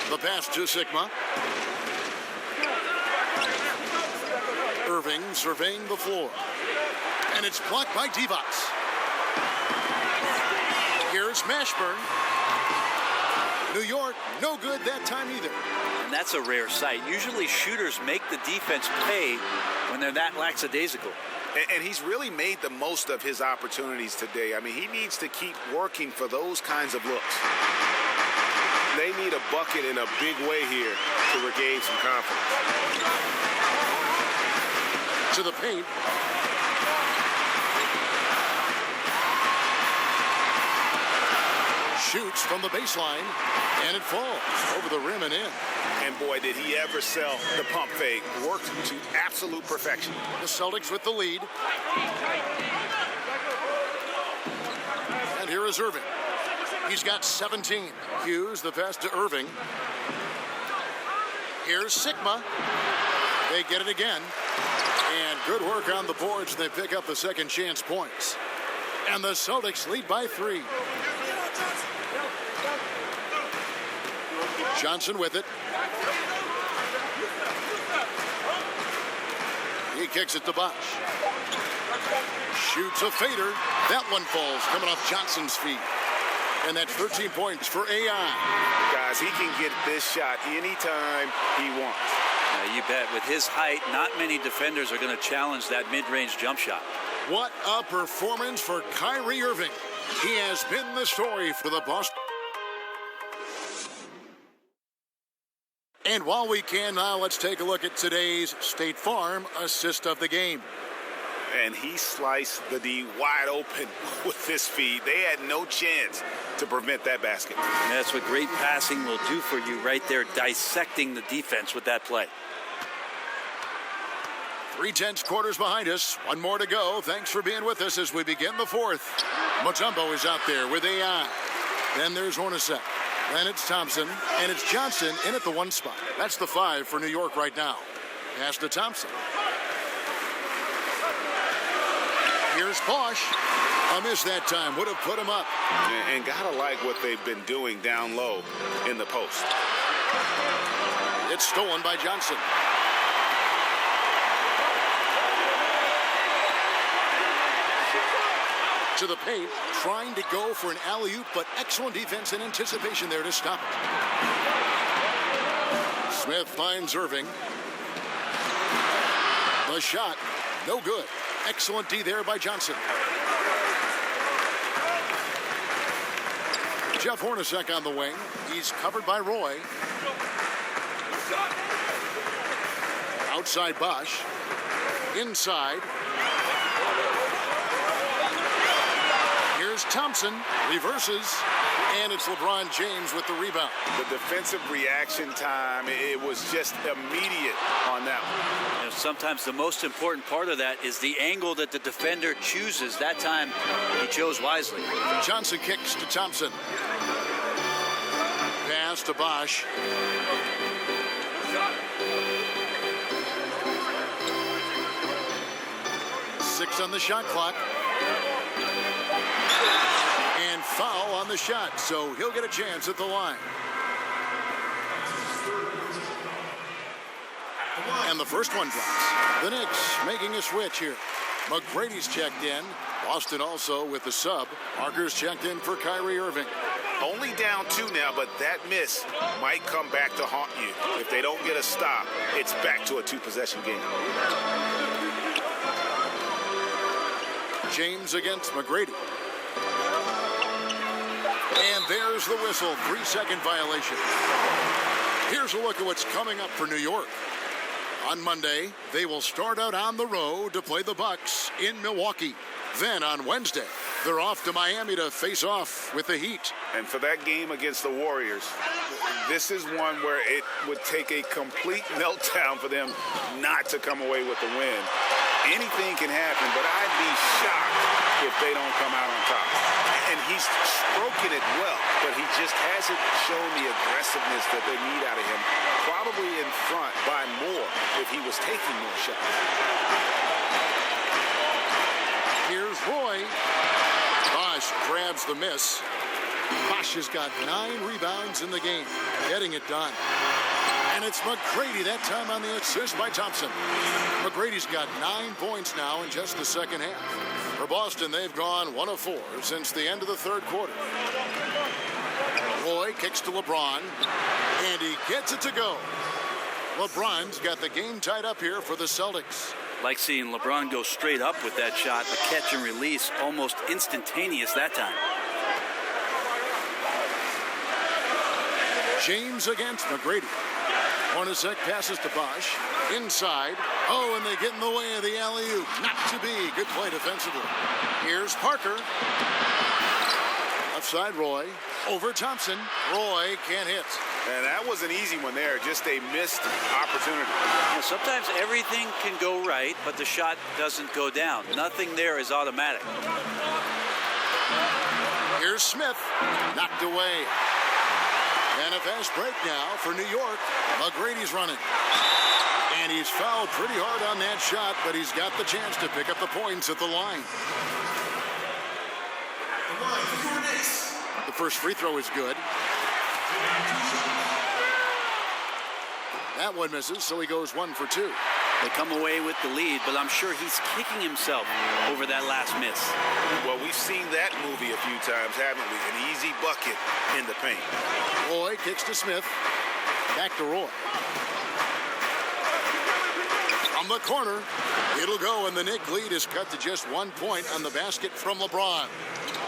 The pass to Sigma. Irving surveying the floor. And it's blocked by Divac. Here's Mashburn. New York, no good that time either. And that's a rare sight. Usually shooters make the defense pay when they're that lackadaisical. And he's really made the most of his opportunities today. I mean, he needs to keep working for those kinds of looks. They need a bucket in a big way here to regain some confidence. To the paint. Shoots from the baseline, and it falls over the rim and in. And boy, did he ever sell the pump fake. Worked to absolute perfection. The Celtics with the lead. And here is Irving. He's got 17. Hughes, the pass to Irving. Here's Sigma. They get it again. And good work on the boards. They pick up the second chance points. And the Celtics lead by 3. Johnson with it. He kicks it to Bosch. Shoots a fader. That one falls, coming off Johnson's feet. And that's 13 points for AI. Guys, he can get this shot anytime he wants. You bet. With his height, not many defenders are going to challenge that mid-range jump shot. What a performance for Kyrie Irving. He has been the story for the Boston. And while we can now, let's take a look at today's State Farm assist of the game. And he sliced the D wide open with his feet. They had no chance to prevent that basket. And that's what great passing will do for you right there, dissecting the defense with that play. 3/10 quarters behind us. One more to go. Thanks for being with us as we begin the fourth. Mutombo is out there with AI. Then there's Hornacek. Then it's Thompson, and it's Johnson in at the 1 spot. That's the 5 for New York right now. Pass to Thompson. Here's Bosch. A miss that time. Would have put him up. And gotta like what they've been doing down low in the post. It's stolen by Johnson. To the paint, trying to go for an alley-oop, but excellent defense and anticipation there to stop it. Smith finds Irving. The shot, no good. Excellent D there by Johnson. Jeff Hornacek on the wing. He's covered by Roy. Outside Bosch. Inside. Here's Thompson, reverses, and it's LeBron James with the rebound. The defensive reaction time, it was just immediate on that one. And sometimes the most important part of that is the angle that the defender chooses. That time, he chose wisely. Johnson kicks to Thompson. Pass to Bosch. Six on the shot clock. And foul on the shot, so he'll get a chance at the line. And the first one drops. The Knicks making a switch here. McGrady's checked in. Boston also with the sub. Parker's checked in for Kyrie Irving. Only down 2 now, but that miss might come back to haunt you. If they don't get a stop, it's back to a 2-possession game. James against McGrady. And there's the whistle. 3-second violation. Here's a look at what's coming up for New York. On Monday, they will start out on the road to play the Bucks in Milwaukee. Then on Wednesday, they're off to Miami to face off with the Heat. And for that game against the Warriors, this is one where it would take a complete meltdown for them not to come away with the win. Anything can happen, but I'd be shocked if they don't come out on top. and he's stroking it well, but he just hasn't shown the aggressiveness that they need out of him. Probably in front by more if he was taking more shots. Here's Roy. Bosch grabs the miss. Bosch has got 9 rebounds in the game, getting it done. And it's McGrady that time on the assist by Thompson. McGrady's got 9 points now in just the second half. For Boston, they've gone 1 of 4 since the end of the third quarter. Roy kicks to LeBron, and he gets it to go. LeBron's got the game tied up here for the Celtics. Like seeing LeBron go straight up with that shot, the catch and release almost instantaneous that time. James against McGrady. Hornacek passes to Bosch. Inside. Oh, and they get in the way of the alley-oop. Not to be. Good play defensively. Here's Parker. Left side, Roy. Over Thompson. Roy can't hit. And that was an easy one there. Just a missed opportunity. Well, sometimes everything can go right, but the shot doesn't go down. Nothing there is automatic. Here's Smith. Knocked away. And a fast break now for New York. McGrady's running. And he's fouled pretty hard on that shot, but he's got the chance to pick up the points at the line. The first free throw is good. That one misses, so he goes 1 for 2. They come away with the lead, but I'm sure he's kicking himself over that last miss. Well, we've seen that movie a few times, haven't we? An easy bucket in the paint. Roy kicks to Smith. Back to Roy. From the corner, it'll go, and the Knicks lead is cut to just 1 point on the basket from LeBron.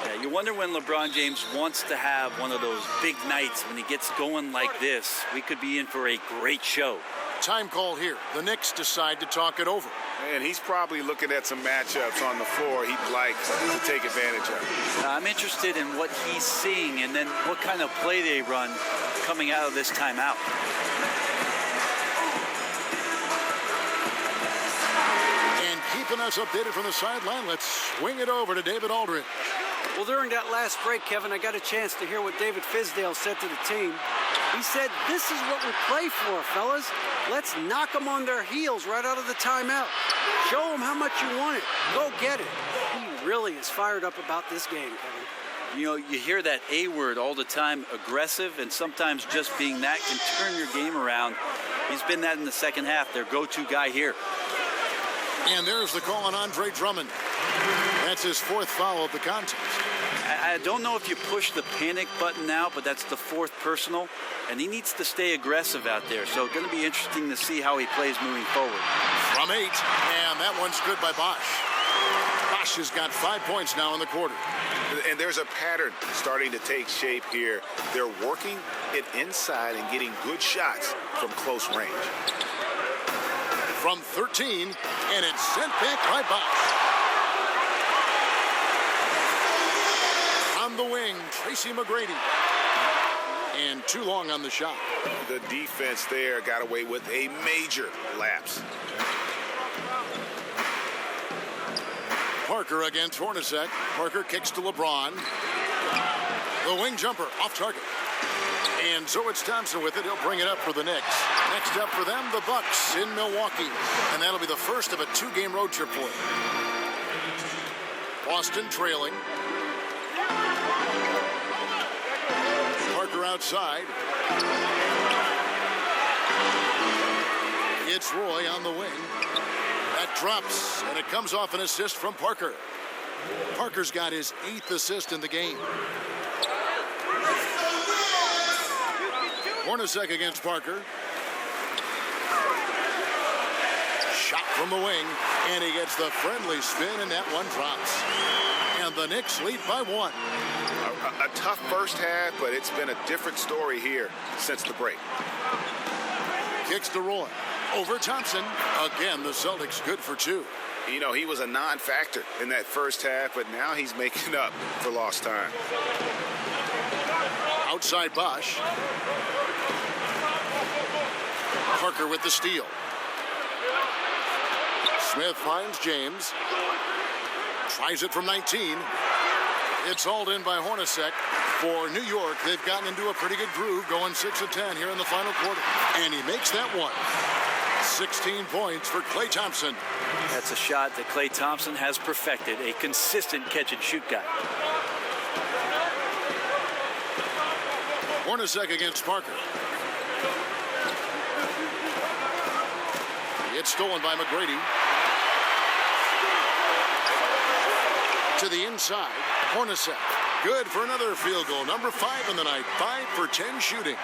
Yeah, you wonder when LeBron James wants to have one of those big nights when he gets going like this. We could be in for a great show. Time call here. The Knicks decide to talk it over. And he's probably looking at some matchups on the floor he'd like to take advantage of. I'm interested in what he's seeing and then what kind of play they run coming out of this timeout. And keeping us updated from the sideline, let's swing it over to David Aldridge. Well, during that last break, Kevin, I got a chance to hear what David Fizdale said to the team. He said, "This is what we play for, fellas. Let's knock them on their heels right out of the timeout. Show them how much you want it. Go get it." He really is fired up about this game, Kevin. You know, you hear that A word all the time, aggressive, and sometimes just being that can turn your game around. He's been that in the second half, their go-to guy here. And there's the call on Andre Drummond. That's his 4th foul of the contest. I don't know if you push the panic button now, but that's the 4th personal, and he needs to stay aggressive out there. So going to be interesting to see how he plays moving forward. From 8, and that one's good by Bosch. Bosch has got 5 points now in the quarter. And there's a pattern starting to take shape here. They're working it inside and getting good shots from close range. From 13, and it's sent back by Bosch. On the wing, Tracy McGrady. And too long on the shot. The defense there got away with a major lapse. Parker against Hornacek. Parker kicks to LeBron. The wing jumper off target. And so it's Thompson with it. He'll bring it up for the Knicks. Next up for them, the Bucks in Milwaukee. And that'll be the first of a 2-game road trip for them. Boston trailing. Parker outside. It's Roy on the wing. That drops, and it comes off an assist from Parker. Parker's got his 8th assist in the game. Hornacek against Parker. Shot from the wing, and he gets the friendly spin, and that one drops. And the Knicks lead by 1. A tough first half, but it's been a different story here since the break. Kicks to Roy. Over Thompson. Again, the Celtics good for 2. You know, he was a non-factor in that first half, but now he's making up for lost time. Outside Bosch. Parker with the steal. Smith finds James. Tries it from 19. It's hauled in by Hornacek. For New York, they've gotten into a pretty good groove, going 6 of 10 here in the final quarter. And he makes that one. 16 points for Klay Thompson. That's a shot that Klay Thompson has perfected, a consistent catch-and-shoot guy. Hornacek against Parker. It's stolen by McGrady. To the inside, Hornacek. Good for another field goal. Number 5 in the night. 5 for 10 shooting.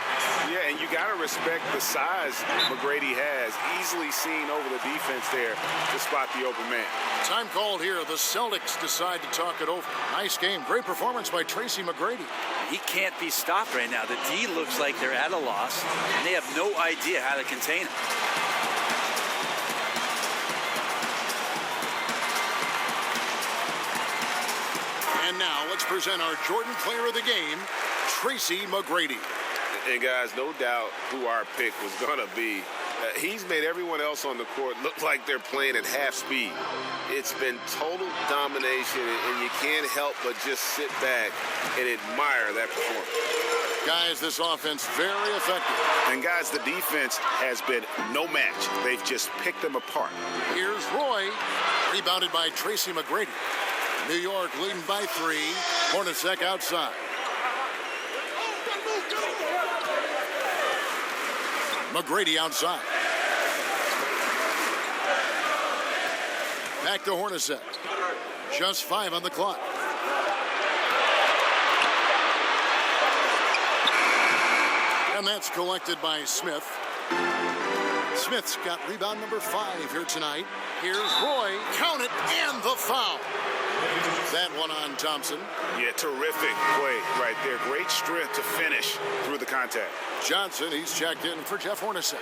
Yeah, and you got to respect the size McGrady has. Easily seen over the defense there to spot the open man. Time called here. The Celtics decide to talk it over. Nice game. Great performance by Tracy McGrady. He can't be stopped right now. The D looks like they're at a loss, and they have no idea how to contain him. And now let's present our Jordan Player of the Game, Tracy McGrady. And guys, no doubt who our pick was going to be. He's made everyone else on the court look like they're playing at half speed. It's been total domination, and you can't help but just sit back and admire that performance. Guys, this offense very effective. And guys, the defense has been no match. They've just picked them apart. Here's Roy, rebounded by Tracy McGrady. New York leading by 3. Hornacek outside. McGrady outside. Back to Hornacek. Just 5 on the clock. And that's collected by Smith. Smith's got rebound number 5 here tonight. Here's Roy. Count it, and the foul. That one on Thompson. Yeah, terrific play right there. Great strength to finish through the contact. Johnson, he's checked in for Jeff Hornacek.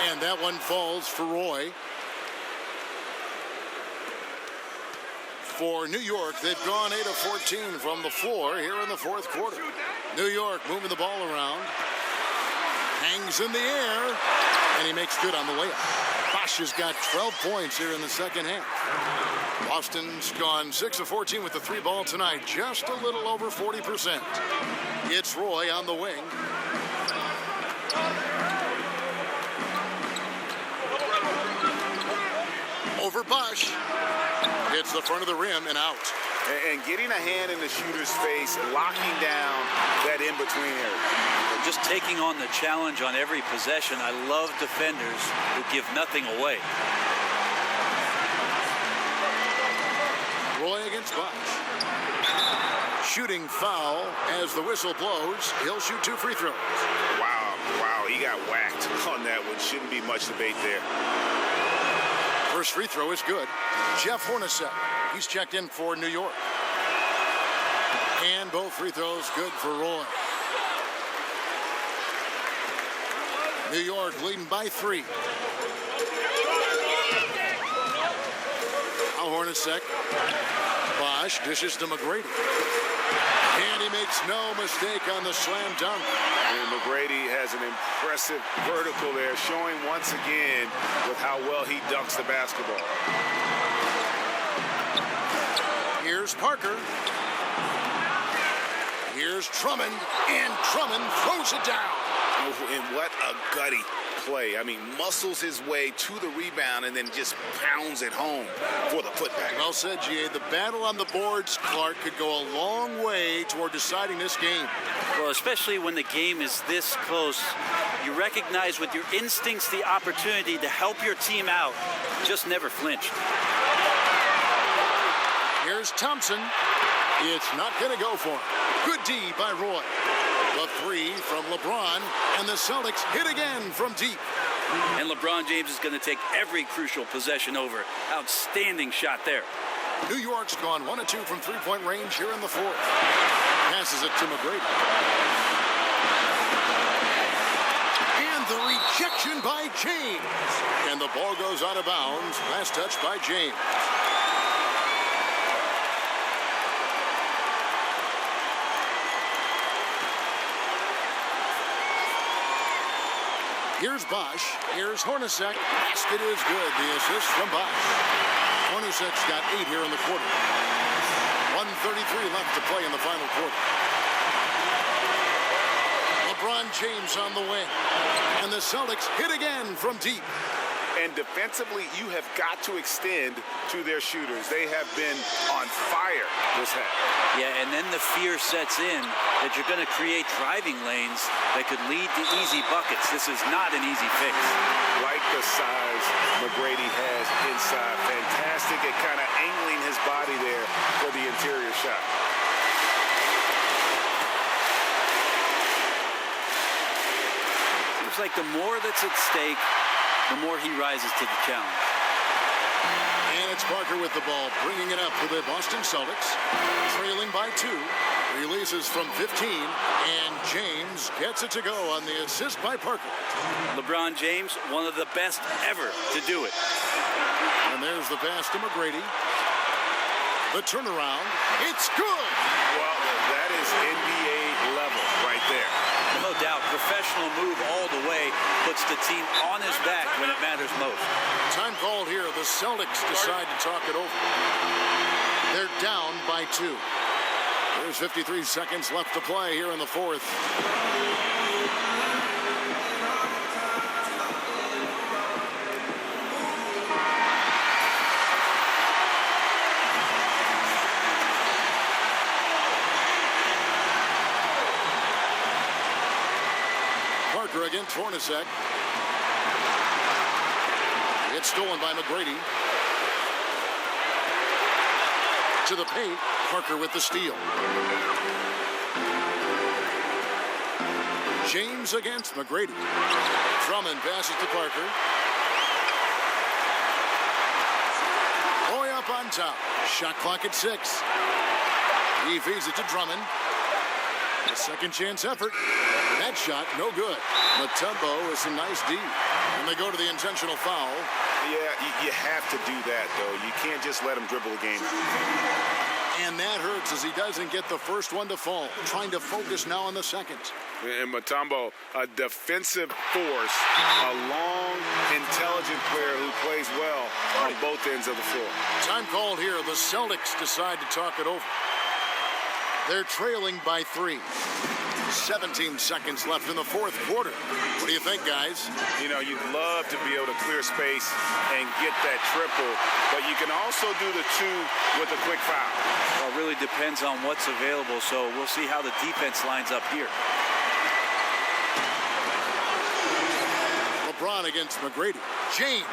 And that one falls for Roy. For New York, they've gone 8 of 14 from the floor here in the fourth quarter. New York moving the ball around. Hangs in the air, and he makes good on the layup. Bosch has got 12 points here in the second half. Boston's gone 6 of 14 with the 3 ball tonight, just a little over 40%. It's Roy on the wing. Over Bosch. Hits the front of the rim and out. And getting a hand in the shooter's face, locking down that in-between area. Just taking on the challenge on every possession. I love defenders who give nothing away. Roy against Bosch. Shooting foul as the whistle blows. He'll shoot 2 free throws. Wow, he got whacked on that one. Shouldn't be much debate there. First free throw is good. Jeff Hornacek, he's checked in for New York. And both free throws good for Roy. New York leading by 3. Now Hornacek. Bosch dishes to McGrady. And he makes no mistake on the slam dunk. And McGrady has an impressive vertical there, showing once again with how well he dunks the basketball. Here's Parker. Here's Drummond, and Drummond throws it down. And what a gutty play. I mean, muscles his way to the rebound and then just pounds it home for the putback. Well said, G.A. The battle on the boards, Clark, could go a long way toward deciding this game. Well, especially when the game is this close, you recognize with your instincts the opportunity to help your team out. Just never flinch. Here's Thompson. It's not going to go for him. Good D by Roy. The 3 from LeBron, and the Celtics hit again from deep. And LeBron James is going to take every crucial possession over. Outstanding shot there. New York's gone 1 of 2 from 3-point range here in the fourth. Passes it to McGrady. And the rejection by James. And the ball goes out of bounds. Last touch by James. Here's Bosch. Here's Hornacek. Basket is good. The assist from Bosch. Hornacek's got 8 here in the quarter. 1:33 left to play in the final quarter. LeBron James on the wing. And the Celtics hit again from deep. And defensively, you have got to extend to their shooters. They have been on fire this half. Yeah, and then the fear sets in that you're going to create driving lanes that could lead to easy buckets. This is not an easy fix. Like the size McGrady has inside. Fantastic at kind of angling his body there for the interior shot. Seems like the more that's at stake, the more he rises to the challenge. And it's Parker with the ball, bringing it up for the Boston Celtics. Trailing by 2. Releases from 15. And James gets it to go on the assist by Parker. LeBron James, one of the best ever to do it. And there's the pass to McGrady. The turnaround. It's good. Well, that is NBA level right there. No doubt, professional move all the way, puts the team on his back when it matters most. Time called here. The Celtics decide to talk it over. They're down by 2. There's 53 seconds left to play here in the fourth. Parker against Hornacek. It's stolen by McGrady. To the paint. Parker with the steal. James against McGrady. Drummond passes to Parker. Boy up on top. Shot clock at 6. He feeds it to Drummond. A second chance effort. That shot, no good. Mutombo with some nice D. And they go to the intentional foul. Yeah, you have to do that, though. You can't just let him dribble a game. And that hurts as he doesn't get the first one to fall. Trying to focus now on the second. And Mutombo, a defensive force, a long, intelligent player who plays well on both ends of the floor. Time called here. The Celtics decide to talk it over. They're trailing by 3. 17 seconds left in the fourth quarter. What do you think, guys? You know, you'd love to be able to clear space and get that triple, but you can also do the 2 with a quick foul. Well, it really depends on what's available, so we'll see how the defense lines up here. LeBron against McGrady. James.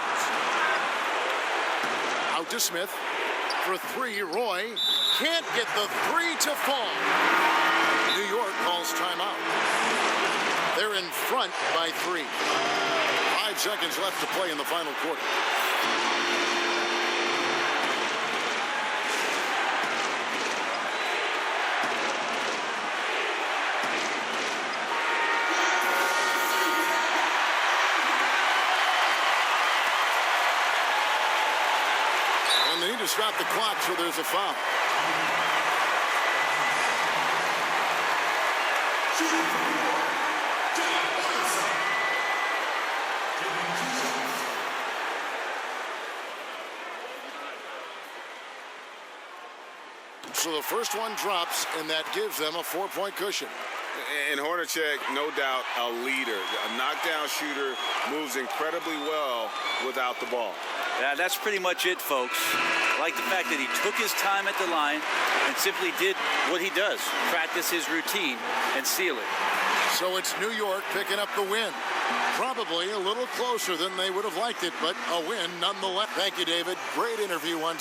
Out to Smith. For 3, Roy can't get the 3 to fall. New York calls timeout. They're in front by 3. 5 seconds left to play in the final quarter. And they need to stop the clock, so there's a foul. So the first one drops, and that gives them a 4-point cushion. And Hornacek, no doubt, a leader. A knockdown shooter, moves incredibly well without the ball. Yeah, that's pretty much it, folks. I like the fact that he took his time at the line and simply did what he does, practice his routine and seal it. So it's New York picking up the win. Probably a little closer than they would have liked it, but a win nonetheless. Thank you, David. Great interview on